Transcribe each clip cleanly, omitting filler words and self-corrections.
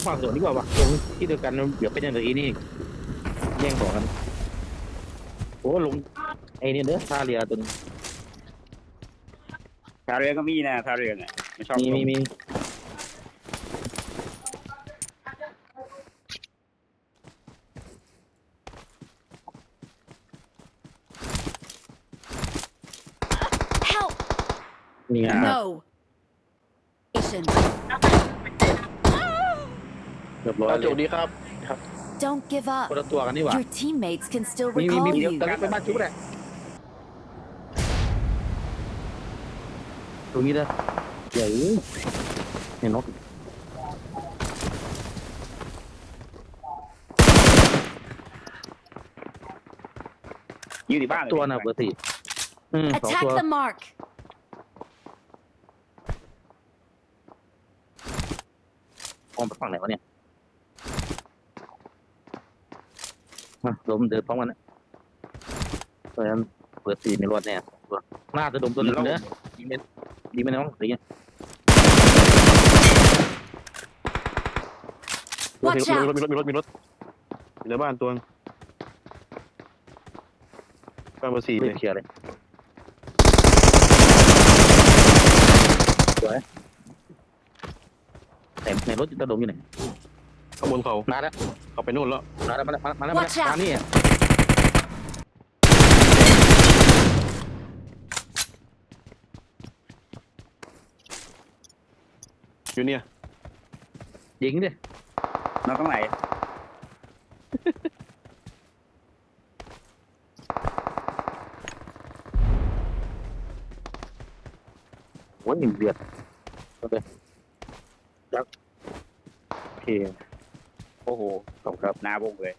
ฝั่งสวนดีกว่าวะตรงที่เดียวกันเดี๋ยวเป็นอย่างอื่นนี่แย่งของกันโอ้ลงไอ้นี่เด้อท่าเรือตัวนี้ ท่าเรือก็มีนะท่าเรือเนี่ยไม่ชอบ มี Help! มีอ่ะ No. Asian. เรียบร้อย ส เล วัส ย ดีครับ Don't give คน up. ละตัวกันนี่หว่า Your teammates can still มี recall เดี๋ยว you. ตอนนี้ไปบ้านชุบแหละตรงนี้นะใหญ่เห็นนก อยู่ที่บ้านเลย ตัวน่ะเบอร์สี่สอง Attack ตัว the mark. มองไปฝั่งไหนวะเนี่ยมาดมเดินพร้อมกันนะเพราะฉะนั้นเบอร์สี่ในรถเนี่ยตัวน่าจะดมตัวหนึ่งเนอะดีไหมน้องสี Watch มี out. รถอยู่ในบ้านตัวบ้านเบอร์สี่ ไม่ เลย เคลียร์เลยสวยแต่ในรถจะดมอยู่ไหน ข้างบนเขา นานแล้ว เขาไปนู่นแล้ว มาแล้ว Watch out มานี่ อยู่เนี่ย ยิงดิ น้องตรงไหน โอ้ยเดือดโอเคจักโอเค โอ้โห ขอบครับ หน้าวงเลย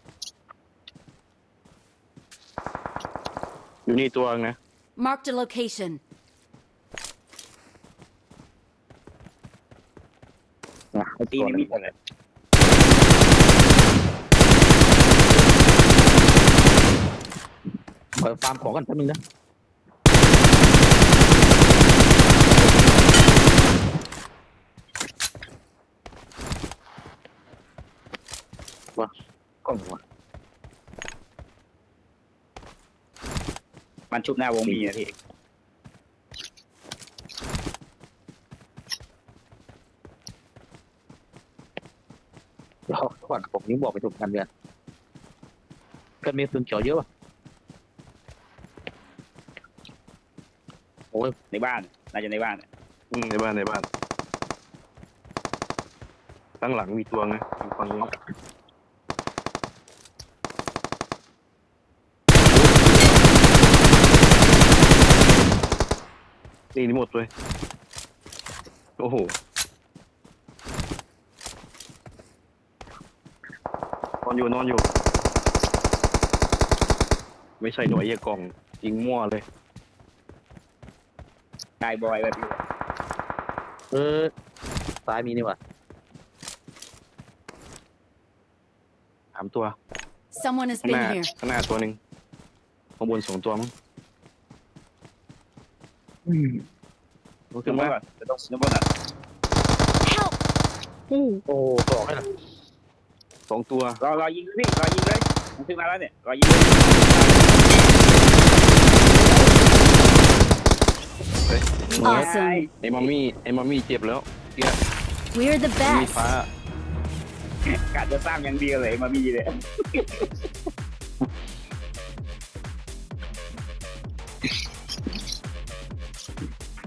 อยู่นี่ตัวนะ Marked a location. ไอ้ ตี ตัว นี่ นี้ มีดเลย ขอฟาร์มของกันแป๊บนึงนะว่ากล้องวะ มันชุบหน้าวงมีนะพี่ เดี๋ยวก่อนผมนิ้งบอกไปถูกกันเนี่ยกันมีปืนเขียวเยอะป่ะโอ้ย ในบ้านน่าจะในบ้าน ในบ้านตั้งหลังมีตัวนะอยู่ฝั่งนู้นนี่หมดเลยโอ้โหนอนอยู่ไม่ใช่หน่วยเหี้ยกล่องยิงมั่วเลย กายบอยแบบอยู่ ซ้ายมีนี่ว่ะ 3 ตัว Someone has ข้างห been น้า here. ข้างหน้าตัวหนึ่งข้างบน2 ตัวมั้งรู้ ขึ้ สึ น ก มา ว่า ก่อนจะต้องขึ้นบนอ่ะ Help! โอ้สองให้หน่อย 2 ตัว รอยิงพี่รอยิงเลยมันขึ้นมาแล้วเนี่ยรอยิงเลย Awesome. ไอ้มัมมี่เจ็บแล้วเกี้ย We're the มี best. ฟ้าก ะจะสร้างอย่างเดียวเลยมามีเลย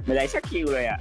ไม่ได้สักคิวเลยอ่ะ